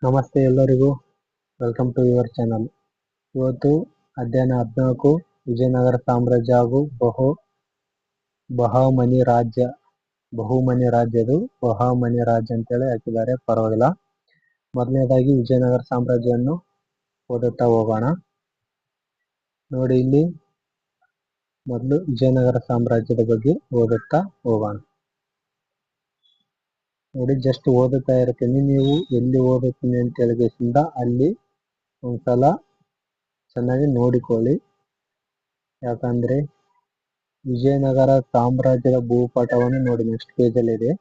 ನಮಸ್ತೆ ಎಲ್ಲರಿಗೂ, welcome to your channel. ಇವತ್ತು ಅಧ್ಯಯನ 14 ವಿಜಯನಗರ ಸಾಮ್ರಾಜ್ಯ ಹಾಗೂ ಬಹಮನಿ ರಾಜ್ಯ ಅಂತೇಳಿ ಹಾಕಿದ್ದಾರೆ, ಪರವಾಗಿಲ್ಲ. ಮೊದಲನೇದಾಗಿ ವಿಜಯನಗರ ಸಾಮ್ರಾಜ್ಯವನ್ನು ಓದುತ್ತಾ ಹೋಗೋಣ. ನೋಡಿ, ಇಲ್ಲಿ ಮೊದಲು ವಿಜಯನಗರ ಸಾಮ್ರಾಜ್ಯದ ಬಗ್ಗೆ ಓದುತ್ತಾ ಹೋಗೋಣ. ನೋಡಿ, ಜಸ್ಟ್ ಓದುತ್ತಾ ಇರ್ತೀನಿ, ನೀವು ಎಲ್ಲಿ ಓದುತ್ತೀನಿ ಅಂತ ಹೇಳಿಗೆಸಿಂದ ಅಲ್ಲಿ ಒಂದ್ಸಲ ಚೆನ್ನಾಗಿ ನೋಡಿಕೊಳ್ಳಿ. ಯಾಕಂದ್ರೆ ವಿಜಯನಗರ ಸಾಮ್ರಾಜ್ಯದ ಭೂಪಟವನ್ನು ನೋಡಿ, ನೆಕ್ಸ್ಟ್ ಪೇಜಲ್ಲಿ ಇದೆ.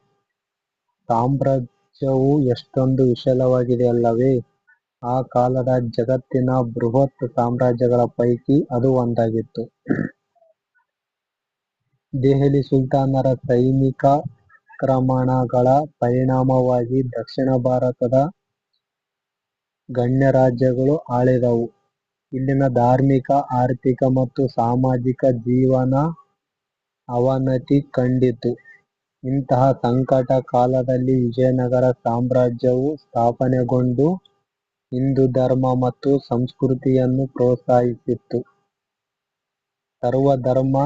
ಸಾಮ್ರಾಜ್ಯವು ಎಷ್ಟೊಂದು ವಿಶಾಲವಾಗಿದೆ ಅಲ್ಲವೇ. ಆ ಕಾಲದ ಜಗತ್ತಿನ ಬೃಹತ್ ಸಾಮ್ರಾಜ್ಯಗಳ ಪೈಕಿ ಅದು ಒಂದಾಗಿತ್ತು. ದೆಹಲಿ ಸುಲ್ತಾನರ ಸೈನಿಕ ಆಕ್ರಮಣಗಳ ಪರಿಣಾಮವಾಗಿ ದಕ್ಷಿಣ ಭಾರತದ ಗಣ್ಯರಾಜ್ಯಗಳು ಆಳಿದವು. ಇಲ್ಲಿನ ಧಾರ್ಮಿಕ, ಆರ್ಥಿಕ ಮತ್ತು ಸಾಮಾಜಿಕ ಜೀವನ ಅವನತಿ ಕಂಡಿತು. ಇಂತಹ ಸಂಕಟ ಕಾಲದಲ್ಲಿ ವಿಜಯನಗರ ಸಾಮ್ರಾಜ್ಯವು ಸ್ಥಾಪನೆಗೊಂಡು ಹಿಂದೂ ಧರ್ಮ ಮತ್ತು ಸಂಸ್ಕೃತಿಯನ್ನು ಪ್ರೋತ್ಸಾಹಿಸಿತು. ಸರ್ವಧರ್ಮ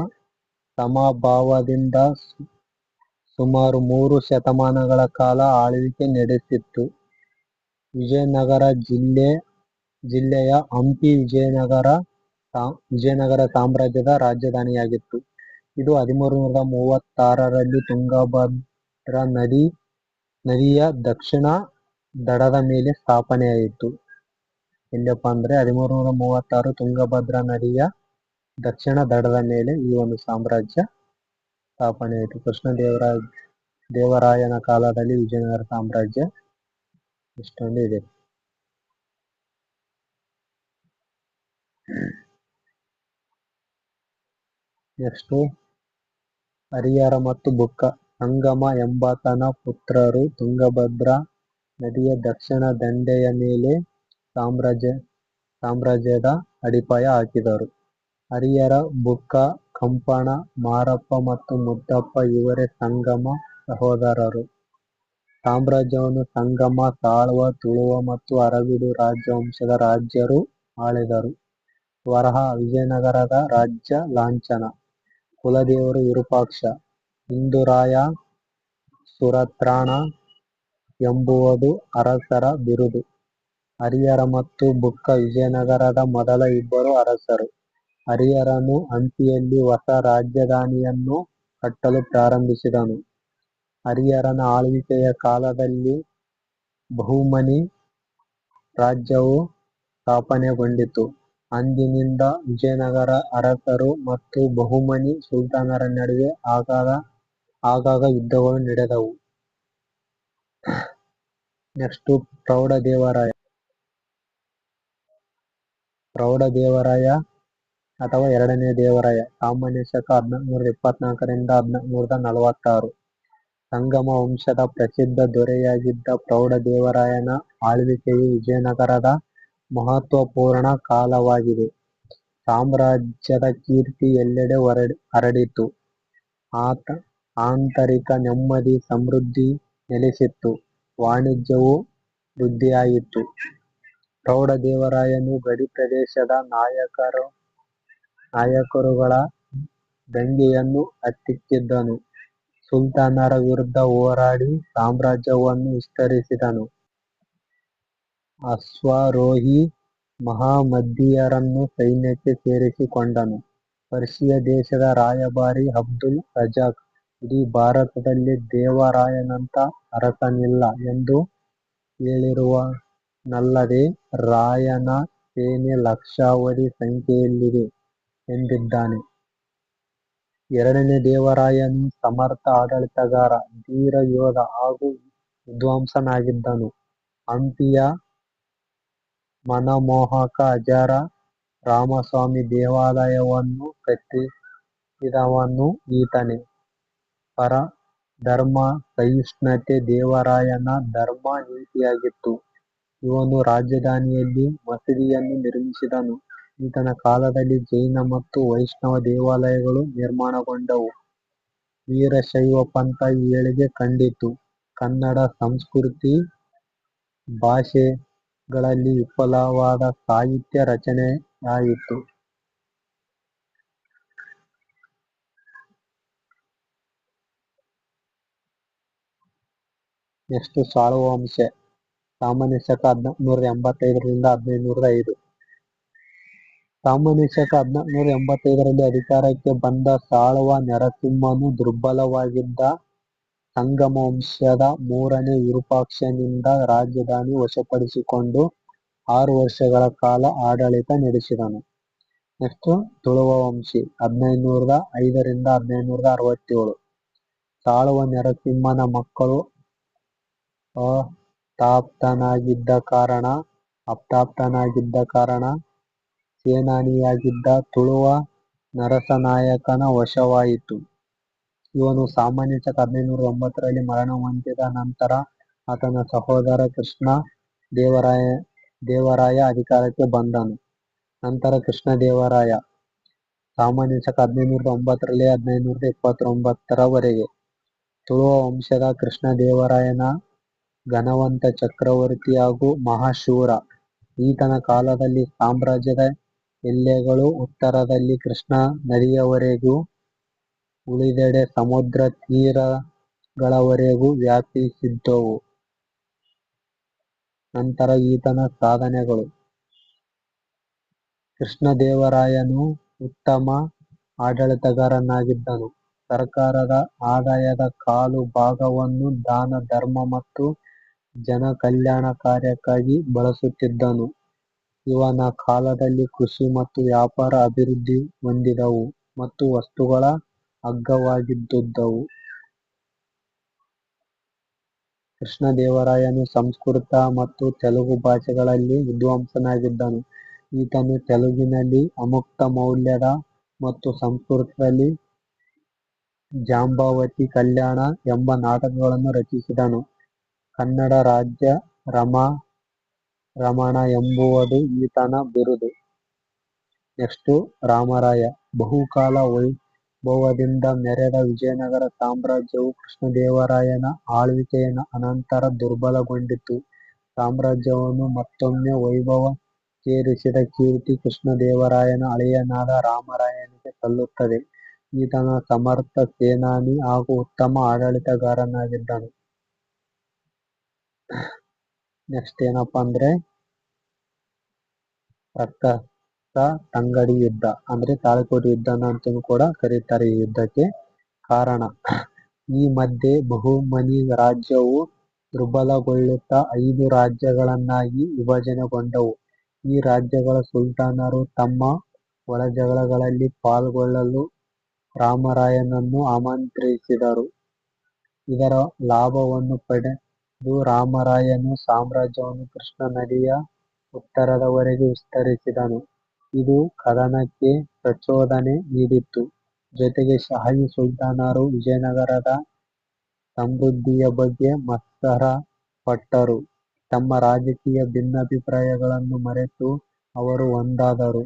ಸಮಭಾವದಿಂದ ಸುಮಾರು 3 ಶತಮಾನಗಳ ಕಾಲ ಆಳ್ವಿಕೆ ನಡೆಸಿತ್ತು. ವಿಜಯನಗರ ಜಿಲ್ಲೆಯ ಹಂಪಿ ವಿಜಯನಗರ ಸಾಮ್ರಾಜ್ಯದ ರಾಜಧಾನಿಯಾಗಿತ್ತು. ಇದು 1336ರಲ್ಲಿ ತುಂಗಭದ್ರಾ ನದಿಯ ದಕ್ಷಿಣ ದಡದ ಮೇಲೆ ಸ್ಥಾಪನೆಯಾಯಿತು. ಎಲ್ಲಪ್ಪ ಅಂದ್ರೆ 1336 ತುಂಗಭದ್ರಾ ನದಿಯ ದಕ್ಷಿಣ ದಡದ ಮೇಲೆ ಈ ಒಂದು ಸಾಮ್ರಾಜ್ಯ ಸ್ಥಾಪನೆಯಾಯಿತು. ಕೃಷ್ಣದೇವರಾಯನ ಕಾಲದಲ್ಲಿ ವಿಜಯನಗರ ಸಾಮ್ರಾಜ್ಯ ಇಷ್ಟೊಂದು ಇದೆ. ನೆಕ್ಸ್ಟ್, ಹರಿಹರ ಮತ್ತು ಬುಕ್ಕ. ಸಂಗಮ ಎಂಬಾತನ ಪುತ್ರರು ತುಂಗಭದ್ರಾ ನದಿಯ ದಕ್ಷಿಣ ದಂಡೆಯ ಮೇಲೆ ಸಾಮ್ರಾಜ್ಯದ ಅಡಿಪಾಯ ಹಾಕಿದರು. ಹರಿಹರ, ಬುಕ್ಕ, ಕಂಪಣ, ಮಾರಪ್ಪ ಮತ್ತು ಮುದ್ದಪ್ಪ ಇವರೇ ಸಂಗಮ ಸಹೋದರರು. ಸಾಮ್ರಾಜ್ಯವನ್ನು ಸಂಗಮ, ಸಾಳ್ವ, ತುಳುವ ಮತ್ತು ಅರವೀಡು ರಾಜವಂಶದ ರಾಜರು ಆಳಿದರು. ವರಹ ವಿಜಯನಗರದ ರಾಜ್ಯ ಲಾಂಛನ. ಕುಲದೇವರು ವಿರೂಪಾಕ್ಷ. ಇಂದುರಾಯ ಸುರತ್ರಾಣ ಎಂಬುವುದು ಅರಸರ ಬಿರುದು. ಹರಿಹರ ಮತ್ತು ಬುಕ್ಕ ವಿಜಯನಗರದ ಮೊದಲ ಇಬ್ಬರು ಅರಸರು. ಹರಿಹರನು ಹಂಪಿಯಲ್ಲಿ ಹೊಸ ರಾಜಧಾನಿಯನ್ನು ಕಟ್ಟಲು ಪ್ರಾರಂಭಿಸಿದನು. ಹರಿಹರನ ಆಳ್ವಿಕೆಯ ಕಾಲದಲ್ಲಿ ಬಹುಮನಿ ರಾಜ್ಯವು ಸ್ಥಾಪನೆಗೊಂಡಿತು. ಅಂದಿನಿಂದ ವಿಜಯನಗರ ಅರಸರು ಮತ್ತು ಬಹುಮನಿ ಸುಲ್ತಾನರ ನಡುವೆ ಆಗಾಗ ಯುದ್ಧಗಳು ನಡೆದವು. ನೆಕ್ಸ್ಟ್, ಪ್ರೌಢದೇವರಾಯ ಅಥವಾ ಎರಡನೇ ದೇವರಾಯ. ಸಾಮಾನ್ಯ ಶಕ 1424ರಿಂದ 1446. ಸಂಗಮ ವಂಶದ ಪ್ರಸಿದ್ಧ ದೊರೆಯಾಗಿದ್ದ ಪ್ರೌಢದೇವರಾಯನ ಆಳ್ವಿಕೆಯು ವಿಜಯನಗರದ ಮಹತ್ವಪೂರ್ಣ ಕಾಲವಾಗಿದೆ. ಸಾಮ್ರಾಜ್ಯದ ಕೀರ್ತಿ ಎಲ್ಲೆಡೆ ಹರಡಿತು. ಆಂತರಿಕ ನೆಮ್ಮದಿ, ಸಮೃದ್ಧಿ ನೆಲೆಸಿತ್ತು. ವಾಣಿಜ್ಯವು ವೃದ್ಧಿಯಾಯಿತು. ಪ್ರೌಢದೇವರಾಯನು ಗಡಿ ಪ್ರದೇಶದ ನಾಯಕರುಗಳ ದಂಗೆಯನ್ನು ಹತ್ತಿಕ್ಕಿದನು. ಸುಲ್ತಾನರ ವಿರುದ್ಧ ಹೋರಾಡಿ ಸಾಮ್ರಾಜ್ಯವನ್ನು ವಿಸ್ತರಿಸಿದನು. ಅಶ್ವಾರೋಹಿ ಮಹಮ್ಮದೀಯರನ್ನು ಸೈನ್ಯಕ್ಕೆ ಸೇರಿಸಿಕೊಂಡನು. ಪರ್ಷಿಯ ದೇಶದ ರಾಯಭಾರಿ ಅಬ್ದುಲ್ ರಜಾಕ್ ಇಡೀ ಭಾರತದಲ್ಲಿ ದೇವರಾಯನಂಥ ಅರಸನಿಲ್ಲ ಎಂದು ಹೇಳಿರುವನಲ್ಲದೆ, ರಾಯನ ಸೇನೆ ಲಕ್ಷಾವಧಿ ಸಂಖ್ಯೆಯಲ್ಲಿದೆ ಎಂದಿದ್ದಾನೆ. ಎರಡನೇ ದೇವರಾಯನು ಸಮರ್ಥ ಆಡಳಿತಗಾರ, ಧೀರ ಯೋಧ ಹಾಗೂ ವಿದ್ವಾಂಸನಾಗಿದ್ದನು. ಹಂಪಿಯ ಮನಮೋಹಕ ಹಜಾರ ರಾಮಸ್ವಾಮಿ ದೇವಾಲಯವನ್ನು ಕಟ್ಟಿಸಿದವನೂ ಈತನೇ. ಧರ್ಮ ಸಹಿಷ್ಣುತೆ ದೇವರಾಯನ ಧರ್ಮ ನೀತಿಯಾಗಿತ್ತು. ಇವನು ರಾಜಧಾನಿಯಲ್ಲಿ ಮಸೀದಿಯನ್ನು ನಿರ್ಮಿಸಿದನು. ಈತನ ಕಾಲದಲ್ಲಿ ಜೈನ ಮತ್ತು ವೈಷ್ಣವ ದೇವಾಲಯಗಳು ನಿರ್ಮಾಣಗೊಂಡವು. ವೀರಶೈವ ಪಂಥ ಏಳಿಗೆ ಕಂಡಿತು. ಕನ್ನಡ ಸಂಸ್ಕೃತಿ ಭಾಷೆಗಳಲ್ಲಿ ವಿಪುಲವಾದ ಸಾಹಿತ್ಯ ರಚನೆಯಾಯಿತು. ನೆಕ್ಸ್ಟ್ ಸಾಳುವ ವಂಶ. ಸಾಮಾನ್ಯ ಶಕ 1485 1505. ಸಾಮಾನ್ಯ ಶಕ 1485ರಲ್ಲಿ ಅಧಿಕಾರಕ್ಕೆ ಬಂದ ಸಾಳುವ ನರಸಿಂಹನು ದುರ್ಬಲವಾಗಿದ್ದ ಸಂಗಮ ವಂಶದ 3ನೇ ವಿರೂಪಾಕ್ಷನಿಂದ ರಾಜಧಾನಿ ವಶಪಡಿಸಿಕೊಂಡು 6 ವರ್ಷಗಳ ಕಾಲ ಆಡಳಿತ ನಡೆಸಿದನು. ನೆಕ್ಸ್ಟ್ ತುಳುವ ವಂಶಿ 1505 1567. ಸಾಳುವ ನರಸಿಂಹನ ಮಕ್ಕಳು ಅಪ್ರಾಪ್ತನಾಗಿದ್ದ ಕಾರಣ ಸೇನಾನಿಯಾಗಿದ್ದ ತುಳುವ ನರಸನಾಯಕನ ವಶವಾಯಿತು. ಇವನು ಸಾಮಾನ್ಯ ಶಕ 1509ರಲ್ಲಿ ಮರಣ ಹೊಂದಿದ ನಂತರ ಆತನ ಸಹೋದರ ಕೃಷ್ಣ ದೇವರಾಯ ಅಧಿಕಾರಕ್ಕೆ ಬಂದನು. ನಂತರ ಕೃಷ್ಣದೇವರಾಯ ಸಾಮಾನ್ಯ ಶಕ 1509ರಲ್ಲಿ 1529ರವರೆಗೆ ತುಳುವ ವಂಶದ ಕೃಷ್ಣದೇವರಾಯನ ಘನವಂತ ಚಕ್ರವರ್ತಿ ಹಾಗೂ ಮಹಾಶೂರ. ಈತನ ಕಾಲದಲ್ಲಿ ಸಾಮ್ರಾಜ್ಯದ ಎಲ್ಲೆಗಳು ಉತ್ತರದಲ್ಲಿ ಕೃಷ್ಣಾ ನದಿಯವರೆಗೂ ಉಳಿದೆಡೆ ಸಮುದ್ರ ತೀರಗಳವರೆಗೂ ವ್ಯಾಪಿಸಿದ್ದವು. ನಂತರ ಈತನ ಸಾಧನೆಗಳು. ಕೃಷ್ಣದೇವರಾಯನು ಉತ್ತಮ ಆಡಳಿತಗಾರನಾಗಿದ್ದನು. ಸರ್ಕಾರದ ಆದಾಯದ ಕಾಲು ಭಾಗವನ್ನು ದಾನ ಧರ್ಮ ಮತ್ತು ಜನಕಲ್ಯಾಣ ಕಾರ್ಯಕ್ಕಾಗಿ ಬಳಸುತ್ತಿದ್ದನು. ಇವನ ಕಾಲದಲ್ಲಿ ಕೃಷಿ ಮತ್ತು ವ್ಯಾಪಾರ ಅಭಿವೃದ್ಧಿ ಹೊಂದಿದವು ಮತ್ತು ವಸ್ತುಗಳ ಅಗ್ಗವಾಗಿದ್ದುವು. ಕೃಷ್ಣದೇವರಾಯನು ಸಂಸ್ಕೃತ ಮತ್ತು ತೆಲುಗು ಭಾಷೆಗಳಲ್ಲಿ ವಿದ್ವಾಂಸನಾಗಿದ್ದನು. ಈತನು ತೆಲುಗಿನಲ್ಲಿ ಅಮುಕ್ತ ಮೌಲ್ಯದ ಮತ್ತು ಸಂಸ್ಕೃತದಲ್ಲಿ ಜಾಂಬವತಿ ಕಲ್ಯಾಣ ಎಂಬ ನಾಟಕಗಳನ್ನು ರಚಿಸಿದನು. ಕನ್ನಡ ರಾಜ್ಯ ರಮಣ ಎಂಬುವುದು ಈತನ ಬಿರುದು. ನೆಕ್ಸ್ಟ್ ರಾಮರಾಯ. ಬಹುಕಾಲ ವೈಭವದಿಂದ ಮೆರೆದ ವಿಜಯನಗರ ಸಾಮ್ರಾಜ್ಯವು ಕೃಷ್ಣದೇವರಾಯನ ಆಳ್ವಿಕೆಯ ಅನಂತರ ದುರ್ಬಲಗೊಂಡಿತು. ಸಾಮ್ರಾಜ್ಯವನ್ನು ಮತ್ತೊಮ್ಮೆ ವೈಭವಕ್ಕೇರಿಸಿದ ಕೀರ್ತಿ ಕೃಷ್ಣದೇವರಾಯನ ಅಳಿಯನಾದ ರಾಮರಾಯನಿಗೆ ಸಲ್ಲುತ್ತದೆ. ಈತನು ಸಮರ್ಥ ಸೇನಾನಿ ಹಾಗೂ ಉತ್ತಮ ಆಡಳಿತಗಾರನಾಗಿದ್ದನು. ನೆಕ್ಸ್ಟ್ ಏನಪ್ಪಾ ಅಂದ್ರೆ ರಕ್ಕಸ ತಂಗಡಿ ಯುದ್ಧ ಅಂದ್ರೆ ತಾಳಿಕೋಟೆ ಯುದ್ಧ ಅಂತಲೂ ಕೂಡ ಕರೀತಾರೆ ಈ ಯುದ್ಧಕ್ಕೆ. ಕಾರಣ, ಈ ಮಧ್ಯೆ ಬಹುಮನಿ ರಾಜ್ಯವು ದುರ್ಬಲಗೊಳ್ಳುತ್ತಾ 5 ರಾಜ್ಯಗಳನ್ನಾಗಿ ವಿಭಜನೆಗೊಂಡವು. ಈ ರಾಜ್ಯಗಳ ಸುಲ್ತಾನರು ತಮ್ಮ ಒಳಜಗಳಗಳಲ್ಲಿ ಪಾಲ್ಗೊಳ್ಳಲು ರಾಮರಾಯನನ್ನು ಆಮಂತ್ರಿಸಿದರು. ಇದರ ಲಾಭವನ್ನು ಪಡೆದು ರಾಮರಾಯನು ಸಾಮ್ರಾಜ್ಯವನ್ನು ಕೃಷ್ಣಾ ನದಿಯ ಉತ್ತರದವರೆಗೆ ವಿಸ್ತರಿಸಿದನು. ಇದು ಕದನಕ್ಕೆ ಪ್ರಚೋದನೆ ನೀಡಿತು. ಜೊತೆಗೆ ಶಾಹಿ ಸುಲ್ತಾನರು ವಿಜಯನಗರದ ಸಮೃದ್ಧಿಯ ಬಗ್ಗೆ ಮತ್ಸರಪಟ್ಟರು. ತಮ್ಮ ರಾಜಕೀಯ ಭಿನ್ನಾಭಿಪ್ರಾಯಗಳನ್ನು ಮರೆತು ಅವರು ಒಂದಾದರು.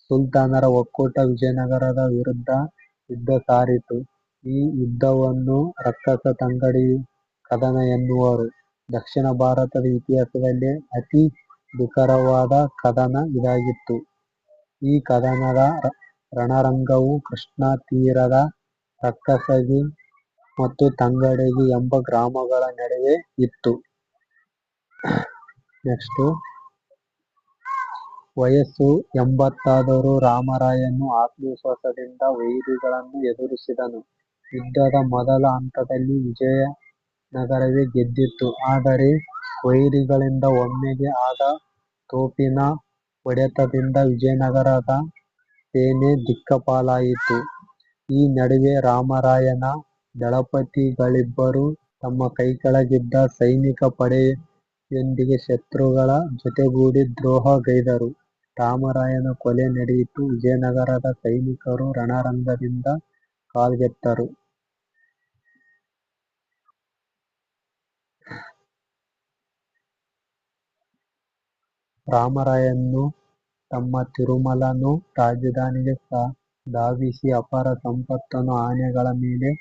ಸುಲ್ತಾನರ ಒಕ್ಕೂಟ ವಿಜಯನಗರದ ವಿರುದ್ಧ ಯುದ್ಧ ಸಾರಿತು. ಈ ಯುದ್ಧವನ್ನು ರಕ್ಕಸ ತಂಗಡಿ ಕದನ ಎನ್ನುವರು. ದಕ್ಷಿಣ ಭಾರತದ ಇತಿಹಾಸದಲ್ಲೇ ಅತಿ ಭೀಕರವಾದ ಕದನ ಇದಾಗಿತ್ತು. ಈ ಕದನದ ರಣರಂಗವು ಕೃಷ್ಣಾ ತೀರದ ರಕ್ಕಸಗಿ ಮತ್ತು ತಂಗಡಗಿ ಎಂಬ ಗ್ರಾಮಗಳ ನಡುವೆ ಇತ್ತು. ನೆಕ್ಸ್ಟ್ ವಯಸ್ಸು 80 ರಾಮರಾಯನು ಆತ್ಮವಿಶ್ವಾಸದಿಂದ ವೈರಿಗಳನ್ನು ಎದುರಿಸಿದನು. ಯುದ್ಧದ ಮೊದಲ ಹಂತದಲ್ಲಿ ವಿಜಯನಗರವೇ ಗೆದ್ದಿತು. ಆದರೆ ವೈರಿಗಳಿಂದ ಒಮ್ಮೆಗೆ ಆದ ತೋಪಿನ ಹೊಡೆತದಿಂದ ವಿಜಯನಗರದ ಸೇನೆ ದಿಕ್ಕಾಪಾಲಾಯಿತು. ಈ ನಡುವೆ ರಾಮರಾಯನ ದಳಪತಿಗಳಿಬ್ಬರು ತಮ್ಮ ಕೈಕೆಳಗಿದ್ದ ಸೈನಿಕ ಪಡೆಯೊಂದಿಗೆ ಶತ್ರುಗಳ ಜೊತೆಗೂಡಿ ದ್ರೋಹಗೈದರು. ರಾಮರಾಯನ ಕೊಲೆ ನಡೆಯಿತು. ವಿಜಯನಗರದ ಸೈನಿಕರು ರಣರಂಗದಿಂದ ಕಾಲ್ಗೆಟ್ಟರು. ರಾಮರಾಯನು ತಮ್ಮ ತಿರುಮಲನು ರಾಜಧಾನಿಗೆ ಧಾವಿಸಿ ಅಪಾರ ಸಂಪತ್ತನ್ನು ಆನೆಗಳ ಮೇಲೆ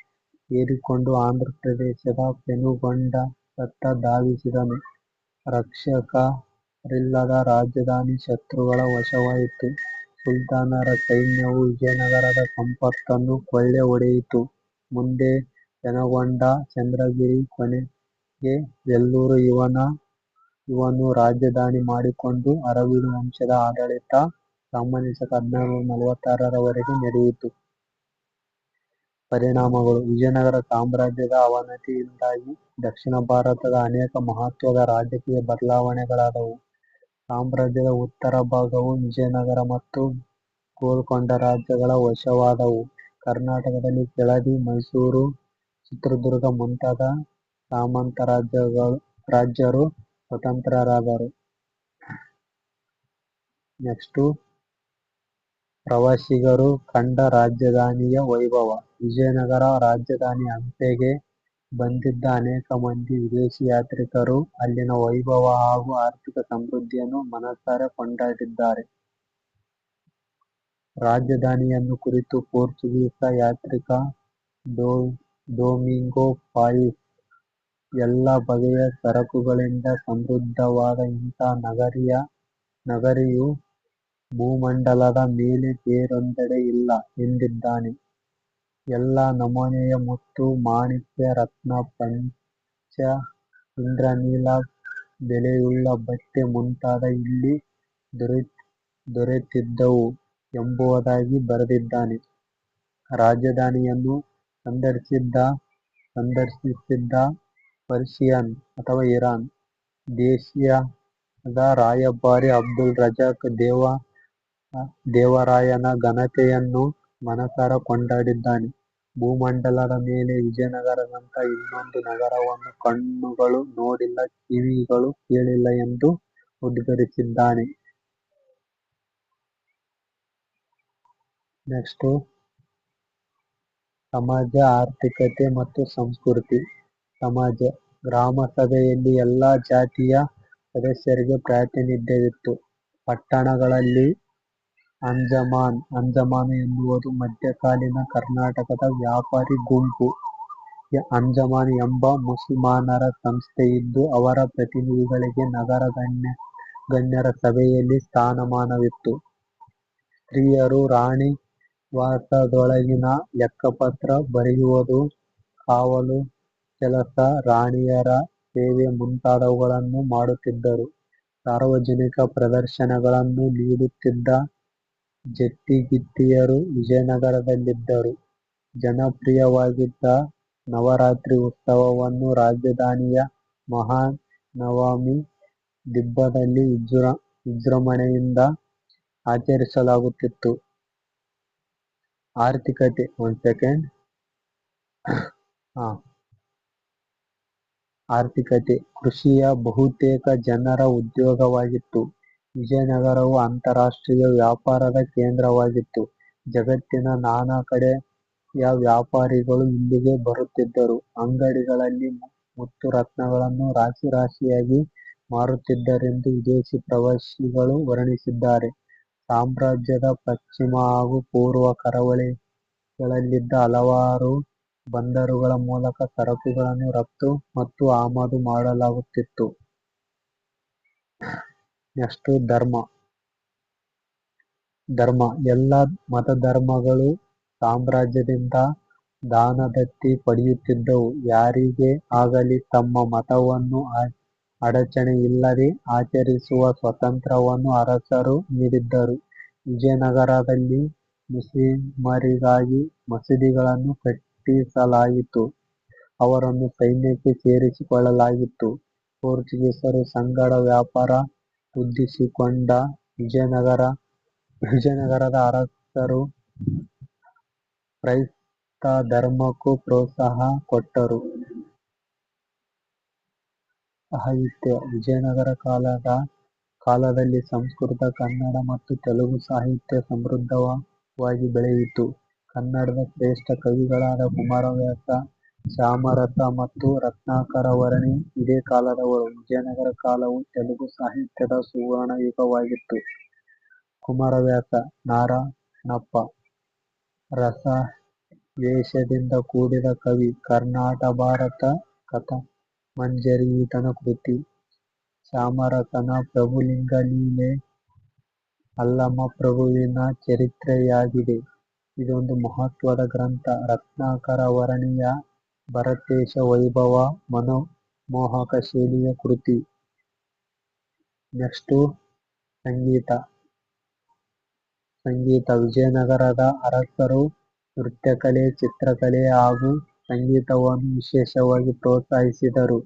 ಏರಿಕೊಂಡು ಆಂಧ್ರಪ್ರದೇಶದ ಪೆನುಗೊಂಡದತ್ತ ಧಾವಿಸಿದನು. ರಕ್ಷಕರಿಲ್ಲದ ರಾಜಧಾನಿ ಶತ್ರುಗಳ ವಶವಾಯಿತು. ಸುಲ್ತಾನರ ಸೈನ್ಯವು ವಿಜಯನಗರದ ಸಂಪತ್ತನ್ನು ಕೊಳ್ಳೆ ಹೊಡೆಯಿತು. ಮುಂದೆ ಜನಗೊಂಡ ಚಂದ್ರಗಿರಿ, ಕೊನೆಗೆ ವೆಲ್ಲೂರು ಇವನು ರಾಜಧಾನಿ ಮಾಡಿಕೊಂಡು ಅರವೀಡು ವಂಶದ ಆಡಳಿತ ಸಾಮಾನ್ಯ ಶಕ 1646 ನಡೆಯಿತು. ಪರಿಣಾಮಗಳು: ವಿಜಯನಗರ ಸಾಮ್ರಾಜ್ಯದ ಅವನತಿಯಿಂದಾಗಿ ದಕ್ಷಿಣ ಭಾರತದ ಅನೇಕ ಮಹತ್ವದ ರಾಜಕೀಯ ಬದಲಾವಣೆಗಳಾದವು. ಸಾಮ್ರಾಜ್ಯದ ಉತ್ತರ ಭಾಗವು ವಿಜಯನಗರ ಮತ್ತು ಗೋಲ್ಕೊಂಡ ರಾಜ್ಯಗಳ ವಶವಾದವು. ಕರ್ನಾಟಕದಲ್ಲಿ ಕೆಳದಿ, ಮೈಸೂರು, ಚಿತ್ರದುರ್ಗ ಮುಂತಾದ ಸಾಮಂತ ರಾಜ್ಯರು ಸ್ವತಂತ್ರರಾದರು. ನೆಕ್ಸ್ಟ್, ಪ್ರವಾಸಿಗರು ಕಂಡ ರಾಜಧಾನಿಯ ವೈಭವ. ವಿಜಯನಗರ ರಾಜಧಾನಿ ಹಂಪೆಗೆ ಬಂದಿದ್ದ ಅನೇಕ ಮಂದಿ ವಿದೇಶಿ ಯಾತ್ರಿಕರು ಅಲ್ಲಿನ ವೈಭವ ಹಾಗೂ ಆರ್ಥಿಕ ಸಮೃದ್ಧಿಯನ್ನು ಮನಸಾರೆ ಕೊಂಡಾಡಿದ್ದಾರೆ. ರಾಜಧಾನಿಯನ್ನು ಕುರಿತು ಪೋರ್ಚುಗೀಸ ಯಾತ್ರಿಕ ಡೊಮಿಂಗೊ ಪಾಯಿಸ್ ಎಲ್ಲ ಬಗೆಯ ಸರಕುಗಳಿಂದ ಸಮೃದ್ಧವಾದ ಇಂಥ ನಗರಿಯು ಭೂಮಂಡಲದ ಮೇಲೆ ಬೇರೊಂದೆಡೆ ಇಲ್ಲ ಎಂದಿದ್ದಾನೆ. ಎಲ್ಲ ನಮೂನೆಯ ಮುತ್ತು, ಮಾಣಿಕ್ಯ, ರತ್ನ, ಪಂಚ, ಇಂದ್ರನೀಲ, ಬೆಲೆಯುಳ್ಳ ಬಟ್ಟೆ ಮುಂತಾದ ಇಲ್ಲಿ ದೊರೆತಿದ್ದವು ಎಂಬುದಾಗಿ ಬರೆದಿದ್ದಾನೆ. ರಾಜಧಾನಿಯನ್ನು ಸಂದರ್ಶಿಸಿದ್ದ ಪರ್ಷಿಯನ್ ಅಥವಾ ಇರಾನ್ ದೇಶದ ರಾಯಭಾರಿ ಅಬ್ದುಲ್ ರಜಾಕ್ ದೇವರಾಯನ ಘನತೆಯನ್ನು ಮನಸಾರೆ ಕೊಂಡಾಡಿದ್ದಾನೆ. ಭೂಮಂಡಲದ ಮೇಲೆ ವಿಜಯನಗರದಂಥ ಇನ್ನೊಂದು ನಗರವನ್ನು ಕಣ್ಣುಗಳು ನೋಡಿಲ್ಲ, ಕಿವಿಗಳು ಕೇಳಿಲ್ಲ ಎಂದು ಉದ್ಗರಿಸಿದ್ದಾನೆ. ನೆಕ್ಸ್ಟ್, ಸಮಾಜ, ಆರ್ಥಿಕತೆ ಮತ್ತು ಸಂಸ್ಕೃತಿ. ಸಮಾಜ: ಗ್ರಾಮ ಸಭೆಯಲ್ಲಿ ಎಲ್ಲ ಜಾತಿಯ ಸದಸ್ಯರಿಗೆ ಪ್ರಾತಿನಿಧ್ಯವಿತ್ತು. ಪಟ್ಟಣಗಳಲ್ಲಿ ಅಂಜಮಾನ್ ಎನ್ನುವುದು ಮಧ್ಯಕಾಲೀನ ಕರ್ನಾಟಕದ ವ್ಯಾಪಾರಿ ಗುಂಪು. ಅಂಜಮಾನ್ ಎಂಬ ಮುಸಲ್ಮಾನರ ಸಂಸ್ಥೆಯಿದ್ದು ಅವರ ಪ್ರತಿನಿಧಿಗಳಿಗೆ ನಗರ ಗಣ್ಯರ ಸಭೆಯಲ್ಲಿ ಸ್ಥಾನಮಾನವಿತ್ತು. ಸ್ತ್ರೀಯರು ರಾಣಿವಾಸದೊಳಗಿನ ಲೆಕ್ಕಪತ್ರ ಬರೆಯುವುದು, ಕಾವಲು ಕೆಲಸ, ರಾಣಿಯರ ಸೇವೆ ಮುಂತಾದವುಗಳನ್ನು ಮಾಡುತ್ತಿದ್ದರು. ಸಾರ್ವಜನಿಕ ಪ್ರದರ್ಶನಗಳನ್ನು ನೀಡುತ್ತಿದ್ದ ಜಟ್ಟಿಗಿತ್ತಿಯರು ವಿಜಯನಗರದಲ್ಲಿದ್ದರು. ಜನಪ್ರಿಯವಾಗಿದ್ದ ನವರಾತ್ರಿ ಉತ್ಸವವನ್ನು ರಾಜಧಾನಿಯ ಮಹಾನವಮಿ ದಿಬ್ಬದಲ್ಲಿ ವಿಜೃಂಭಣೆಯಿಂದ ಆಚರಿಸಲಾಗುತ್ತಿತ್ತು. ಆರ್ಥಿಕತೆ: ಕೃಷಿಯ ಬಹುತೇಕ ಜನರ ಉದ್ಯೋಗವಾಗಿತ್ತು. ವಿಜಯನಗರವು ಅಂತರಾಷ್ಟ್ರೀಯ ವ್ಯಾಪಾರದ ಕೇಂದ್ರವಾಗಿತ್ತು. ಜಗತ್ತಿನ ನಾನಾ ಕಡೆಯ ವ್ಯಾಪಾರಿಗಳು ಇಲ್ಲಿಗೆ ಬರುತ್ತಿದ್ದರು. ಅಂಗಡಿಗಳಲ್ಲಿ ಮುತ್ತು ರತ್ನಗಳನ್ನು ರಾಶಿ ರಾಶಿಯಾಗಿ ಮಾರುತ್ತಿದ್ದರೆಂದು ವಿದೇಶಿ ಪ್ರವಾಸಿಗಳು ವರ್ಣಿಸಿದ್ದಾರೆ. ಸಾಮ್ರಾಜ್ಯದ ಪಶ್ಚಿಮ ಹಾಗೂ ಪೂರ್ವ ಕರಾವಳಿಗಳಲ್ಲಿದ್ದ ಹಲವಾರು ಬಂದರುಗಳ ಮೂಲಕ ಸರಕುಗಳನ್ನು ರಫ್ತು ಮತ್ತು ಆಮದು ಮಾಡಲಾಗುತ್ತಿತ್ತು. ನೆಕ್ಸ್ಟ್, ಧರ್ಮ. ಎಲ್ಲ ಮತಧರ್ಮಗಳು ಸಾಮ್ರಾಜ್ಯದಿಂದ ದಾನದತ್ತಿ ಪಡೆಯುತ್ತಿದ್ದವು. ಯಾರಿಗೇ ಆಗಲಿ ತಮ್ಮ ಮತವನ್ನು ಅಡಚಣೆಯಿಲ್ಲದೆ ಆಚರಿಸುವ ಸ್ವಾತಂತ್ರ್ಯವನ್ನು ಅರಸರು ನೀಡಿದ್ದರು. ವಿಜಯನಗರದಲ್ಲಿ ಮುಸ್ಲಿಮರಿಗಾಗಿ ಮಸೀದಿಗಳನ್ನು ಕಟ್ಟಿಸಲಾಯಿತು. ಅವರನ್ನು ಸೈನ್ಯಕ್ಕೆ ಸೇರಿಸಿಕೊಳ್ಳಲಾಗಿತ್ತು. ಪೋರ್ಚುಗೀಸರ ಸಂಗಡ ವ್ಯಾಪಾರ ವೃದ್ಧಿಸಿಕೊಂಡ ವಿಜಯನಗರದ ಅರಸರು ಕ್ರೈಸ್ತ ಧರ್ಮಕ್ಕೂ ಪ್ರೋತ್ಸಾಹ ಕೊಟ್ಟರು. ಸಾಹಿತ್ಯ: ವಿಜಯನಗರ ಕಾಲದಲ್ಲಿ ಸಂಸ್ಕೃತ, ಕನ್ನಡ ಮತ್ತು ತೆಲುಗು ಸಾಹಿತ್ಯ ಸಮೃದ್ಧವಾಗಿ ಬೆಳೆಯಿತು. ಕನ್ನಡದ ಶ್ರೇಷ್ಠ ಕವಿಗಳಾದ ಕುಮಾರವ್ಯಾಸ, ಚಾಮರಸ ಮತ್ತು ರತ್ನಾಕರ ವರ್ಣಿ ಇದೇ ಕಾಲದವರು. ವಿಜಯನಗರ ಕಾಲವು ತೆಲುಗು ಸಾಹಿತ್ಯದ ಸುವರ್ಣಯುಗವಾಗಿತ್ತು. ಕುಮಾರವ್ಯಾಸ ನಾರಣಪ್ಪ ರಸವೇಶದಿಂದ ಕೂಡಿದ ಕವಿ. ಕರ್ಣಾಟಭಾರತ ಕಥಾಮಂಜರಿ ಈತನ ಕೃತಿ. ಚಾಮರಕನ ಪ್ರಭುಲಿಂಗ ಲೀಲೆ ಅಲ್ಲಮ ಪ್ರಭುವಿನ ಚರಿತ್ರೆಯಾಗಿದೆ. ಇದೊಂದು ಮಹತ್ವದ ಗ್ರಂಥ. ರತ್ನಾಕರ ವರ್ಣೀಯ ಭರತೇಶ ವೈಭವ ಮನಮೋಹಕ ಶೈಲಿಯ ಕೃತಿ. ನೆಕ್ಸ್ಟ್ ಸಂಗೀತ. ವಿಜಯನಗರದ ಅರಸರು ನೃತ್ಯಕಲೆ, ಚಿತ್ರಕಲೆ ಹಾಗೂ ಸಂಗೀತವನ್ನು ವಿಶೇಷವಾಗಿ ಪ್ರೋತ್ಸಾಹಿಸಿದರು.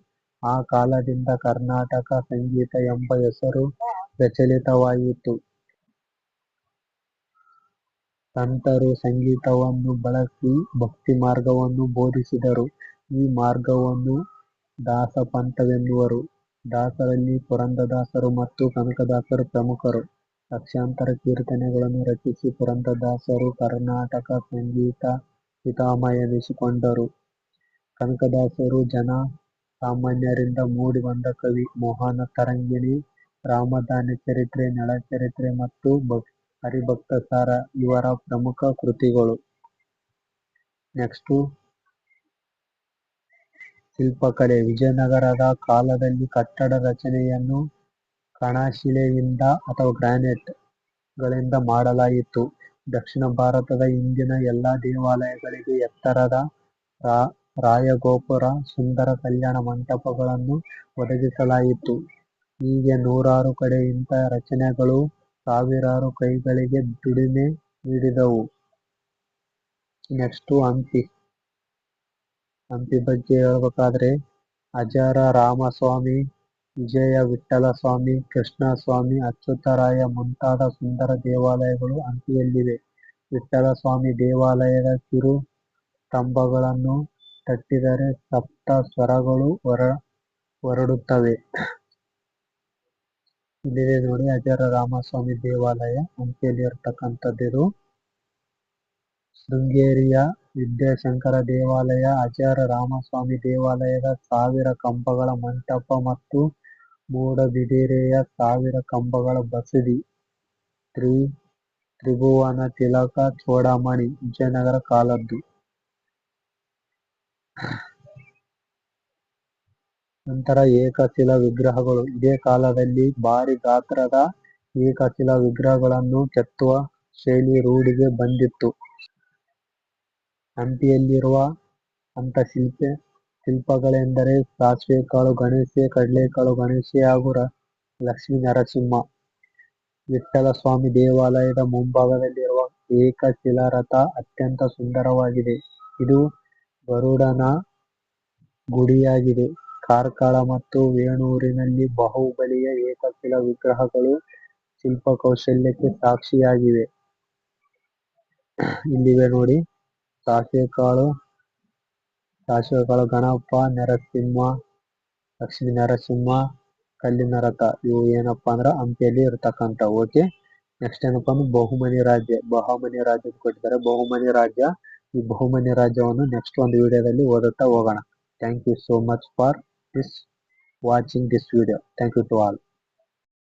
ಆ ಕಾಲದಿಂದ ಕರ್ನಾಟಕ ಸಂಗೀತ ಎಂಬ ಹೆಸರು ಪ್ರಚಲಿತವಾಯಿತು. ಸಂತರು ಸಂಗೀತವನ್ನು ಬಳಸಿ ಭಕ್ತಿ ಮಾರ್ಗವನ್ನು ಬೋಧಿಸಿದರು. ಈ ಮಾರ್ಗವನ್ನು ದಾಸಪಂಥವೆನ್ನುವರು. ದಾಸರಲ್ಲಿ ಪುರಂದರದಾಸರು ಮತ್ತು ಕನಕದಾಸರು ಪ್ರಮುಖರು. ಲಕ್ಷಾಂತರ ಕೀರ್ತನೆಗಳನ್ನು ರಚಿಸಿ ಪುರಂದರದಾಸರು ಕರ್ನಾಟಕ ಸಂಗೀತ ಪಿತಾಮಹ ಎನಿಸಿಕೊಂಡರು. ಕನಕದಾಸರು ಜನ ಸಾಮಾನ್ಯರಿಂದ ಮೂಡಿ ಬಂದ ಕವಿ. ಮೋಹನ ತರಂಗಿಣಿ, ರಾಮಧಾನ್ಯ ಚರಿತ್ರೆ, ನಳಚರಿತ್ರೆ ಮತ್ತು ಹರಿಭಕ್ತಸಾರ ಇವರ ಪ್ರಮುಖ ಕೃತಿಗಳು. ನೆಕ್ಸ್ಟ್ ಶಿಲ್ಪಕಲೆ. ವಿಜಯನಗರದ ಕಾಲದಲ್ಲಿ ಕಟ್ಟಡ ರಚನೆಯನ್ನು ಕಣಶಿಲೆಯಿಂದ ಅಥವಾ ಗ್ರಾನೈಟ್ ಗಳಿಂದ ಮಾಡಲಾಯಿತು. ದಕ್ಷಿಣ ಭಾರತದ ಇಂದಿನ ಎಲ್ಲ ದೇವಾಲಯಗಳಿಗೆ ಎತ್ತರದ ರಾಯಗೋಪುರ, ಸುಂದರ ಕಲ್ಯಾಣ ಮಂಟಪಗಳನ್ನು ಒದಗಿಸಲಾಯಿತು. ಹೀಗೆ ನೂರಾರು ಕಡೆ ಇಂಥ ರಚನೆಗಳು ಸಾವಿರಾರು ಕೈಗಳಿಗೆ ದುಡಿಮೆ ನೀಡಿದವು. ನೆಕ್ಸ್ಟ್ ಹಂಪಿ. ಹಂಪಿ ಬಗ್ಗೆ ಹೇಳ್ಬೇಕಾದ್ರೆ ಅಜರ ರಾಮಸ್ವಾಮಿ, ವಿಜಯ ವಿಠ್ಠಲಸ್ವಾಮಿ, ಕೃಷ್ಣಸ್ವಾಮಿ, ಅಚ್ಯುತರಾಯ ಮುಂತಾದ ಸುಂದರ ದೇವಾಲಯಗಳು ಹಂಪಿಯಲ್ಲಿವೆ. ವಿಠ್ಠಲಸ್ವಾಮಿ ದೇವಾಲಯದ ಕಿರು ಸ್ತಂಭಗಳನ್ನು ತಟ್ಟಿದರೆ ಸಪ್ತ ಸ್ವರಗಳು ಹೊರಡುತ್ತವೆ. ಇಲ್ಲಿದೆ ನೋಡಿ ಅಜರ ರಾಮಸ್ವಾಮಿ ದೇವಾಲಯ ಹಂಪಿಯಲ್ಲಿ ಇರತಕ್ಕಂಥದ್ದು. ಶೃಂಗೇರಿಯ ವಿದ್ಯಾಶಂಕರ ದೇವಾಲಯ, ಅಜರ ರಾಮಸ್ವಾಮಿ ದೇವಾಲಯದ 1000 ಕಂಬಗಳ ಮಂಟಪ ಮತ್ತು ಮೂಡಬಿದಿರೆಯ 1000 ಕಂಬಗಳ ಬಸದಿ. ತ್ರಿಭುವನ ತಿಲಕ ಚೂಡಾಮಣಿ ವಿಜಯನಗರ ಕಾಲದ್ದು. ನಂತರ ಏಕಶಿಲಾ ವಿಗ್ರಹಗಳು. ಇದೇ ಕಾಲದಲ್ಲಿ ಭಾರಿ ಗಾತ್ರದ ಏಕಶಿಲಾ ವಿಗ್ರಹಗಳನ್ನು ಕೆತ್ತುವ ಶೈಲಿ ರೂಢಿಗೆ ಬಂದಿತ್ತು. ಹಂಪಿಯಲ್ಲಿರುವ ಅಂಥ ಶಿಲ್ಪಗಳೆಂದರೆ ಸಾಸ್ವೆಕಾಳು ಗಣೇಶ, ಕಡಲೆಕಾಳು ಗಣೇಶ ಹಾಗೂ ಲಕ್ಷ್ಮೀ ನರಸಿಂಹ. ವಿಠ್ಠಲಸ್ವಾಮಿ ದೇವಾಲಯದ ಮುಂಭಾಗದಲ್ಲಿರುವ ಏಕಶಿಲಾ ರಥ ಅತ್ಯಂತ ಸುಂದರವಾಗಿದೆ. ಇದು ಗರುಡನ ಗುಡಿಯಾಗಿದೆ. ಕಾರ್ಕಳ ಮತ್ತು ವೇಣೂರಿನಲ್ಲಿ ಬಾಹುಬಲಿಯ ಏಕಶಿಲಾ ವಿಗ್ರಹಗಳು ಶಿಲ್ಪಕೌಶಲ್ಯಕ್ಕೆ ಸಾಕ್ಷಿಯಾಗಿವೆ. ಇಲ್ಲಿವೆ ನೋಡಿ ಸಾಸ್ವೆಕಾಳು ಗಣಪ, ನರಸಿಂಹ, ಲಕ್ಷ್ಮೀ ನರಸಿಂಹ, ಕಲ್ಲಿನ ರಥ. ಇವು ಏನಪ್ಪಾ ಅಂದ್ರ ಹಂಪಿಯಲ್ಲಿ ಇರತಕ್ಕಂಥ. ಓಕೆ. ನೆಕ್ಸ್ಟ್ ಏನಪ್ಪಾ ಅಂದ್ರೆ ಬಹುಮನಿ ರಾಜ್ಯ. ಕೊಟ್ಟಿದ್ದಾರೆ ಬಹುಮನಿ ರಾಜ್ಯ. ಈ ಬಹುಮನಿ ರಾಜ್ಯವನ್ನು ನೆಕ್ಸ್ಟ್ ಒಂದು ವಿಡಿಯೋದಲ್ಲಿ ಓದುತ್ತಾ ಹೋಗೋಣ. Thank you so much for watching this video. Thank you to all.